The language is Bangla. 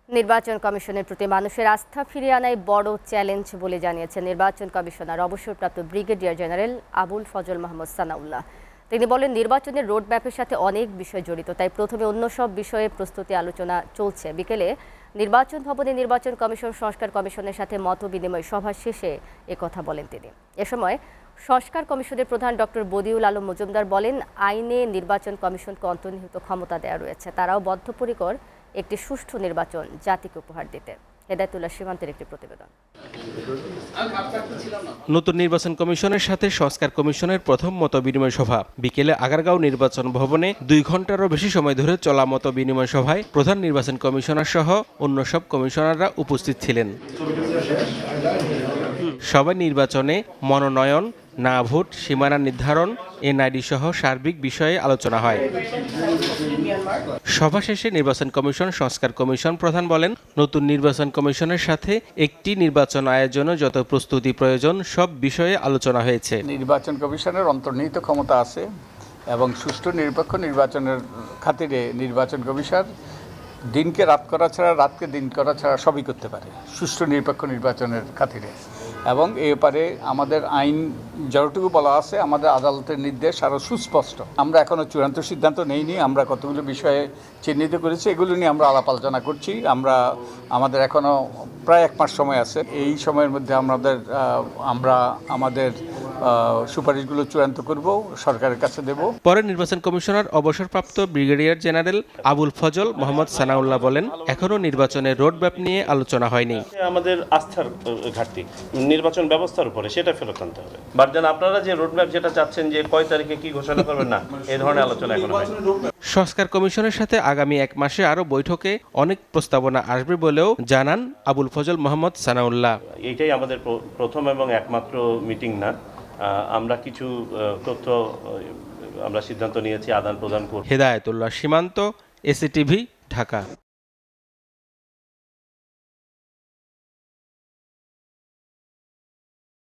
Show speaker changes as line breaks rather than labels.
নির্বাচন কমিশনের প্রতি মানুষের আস্থা ফিরিয়ে আনাই বড় চ্যালেঞ্জ বলে জানিয়েছেন নির্বাচন কমিশনার অবসরপ্রাপ্ত ব্রিগেডিয়ার জেনারেল আবুল ফজল মাহমুদ সানাউল্লাহ। তিনি বলেন, নির্বাচনের রোডম্যাপের সাথে অনেক বিষয় জড়িত, তাই প্রথমে অন্য সব বিষয়ে প্রস্তুতি আলোচনা চলছে। বিকেলে নির্বাচন ভবনে নির্বাচন কমিশন সংস্কার কমিশনের সাথে মত বিনিময় সভা শেষে একথা বলেন তিনি। এ সময় সংস্কার কমিশনের প্রধান ডক্টর বদিউল আলম মজুমদার বলেন, আইনে নির্বাচন কমিশনকে অন্তর্নিহিত ক্ষমতা দেওয়া রয়েছে, তারাও বদ্ধপরিকর একটি সুষ্ঠু নির্বাচন জাতিকে উপহার দিতে। হেদায়েতুল্লাহ সীমান্তের একটি প্রতিবেদন।
নতুন নির্বাচন কমিশনের সাথে সংস্কার কমিশনের প্রথম মত বিনিময় সভা বিকেলে আগারগাঁও নির্বাচন ভবনে 2 ঘন্টারও বেশি সময় ধরে চলা মত বিনিময় সভায় প্রধান নির্বাচন কমিশনার সহ অন্য সব কমিশনাররা উপস্থিত ছিলেন। সবাই নির্বাচনে মনোনয়ন, না ভোট, সীমানা নির্ধারণ, এনআইডি সহ সার্বিক বিষয়ে আলোচনা হয়। সভা শেষে নির্বাচন কমিশন সংস্কার কমিশন প্রধান বলেন, নতুন নির্বাচন কমিশনের সাথে একটি নির্বাচন আয়োজনে যত প্রস্তুতি প্রয়োজন সব বিষয়ে আলোচনা হয়েছে।
নির্বাচন কমিশনের অন্তর্নিহিত ক্ষমতা আছে এবং সুষ্ঠু নিরপেক্ষ নির্বাচনের খাতিরে নির্বাচন কমিশন দিনকে রাত করা ছাড়া, রাতকে দিন করা ছাড়া সবই করতে পারে সুষ্ঠু নিরপেক্ষ নির্বাচনের খাতিরে। এবং এ ব্যাপারে আমাদের আইন যতটুকু বলা আছে, আমাদের আদালতের নির্দেশ আরও সুস্পষ্ট। আমরা এখনও চূড়ান্ত সিদ্ধান্ত নেইনি, আমরা কতগুলো বিষয়ে চিহ্নিত করেছি, এগুলো নিয়ে আমরা আলাপ আলোচনা করছি। আমাদের এখনও প্রায় 1 মাস সময় আছে। এই সময়ের মধ্যে আমরা আমাদের সুপারিশগুলো চূড়ান্ত করব, সরকারের কাছে দেব।
পরে নির্বাচন কমিশনার অবসরপ্রাপ্ত ব্রিগেডিয়ার জেনারেল আবুল ফজল মাহমুদ সানাউল্লাহ বলেন, এখনও নির্বাচনের রোডম্যাপ নিয়ে আলোচনা হয়নি।
আমাদের আস্থার ঘাটতি নির্বাচন ব্যবস্থার উপরে, সেটা ফেরত আনতে হবে। বারজান, আপনারা যে রোডম্যাপ যেটা চাচ্ছেন যে কয় তারিখে কি ঘোষণা করবেন, না এই ধরনের আলোচনা এখন হয়নি।
সংস্কার কমিশনের সাথে আগামী 1 মাসে আরও বৈঠকে অনেক প্রস্তাবনা আসবে বলেও জানান আবুল ফজল মাহমুদ সানাউল্লাহ।
এইটাই আমাদের প্রথম এবং একমাত্র মিটিং না, আমরা কিছু তথ্য আমরা সিদ্ধান্ত নিয়েছি আদান প্রদান করব।
হেদায়েতুল্লাহ সীমান্ত, এসিটিভি, ঢাকা।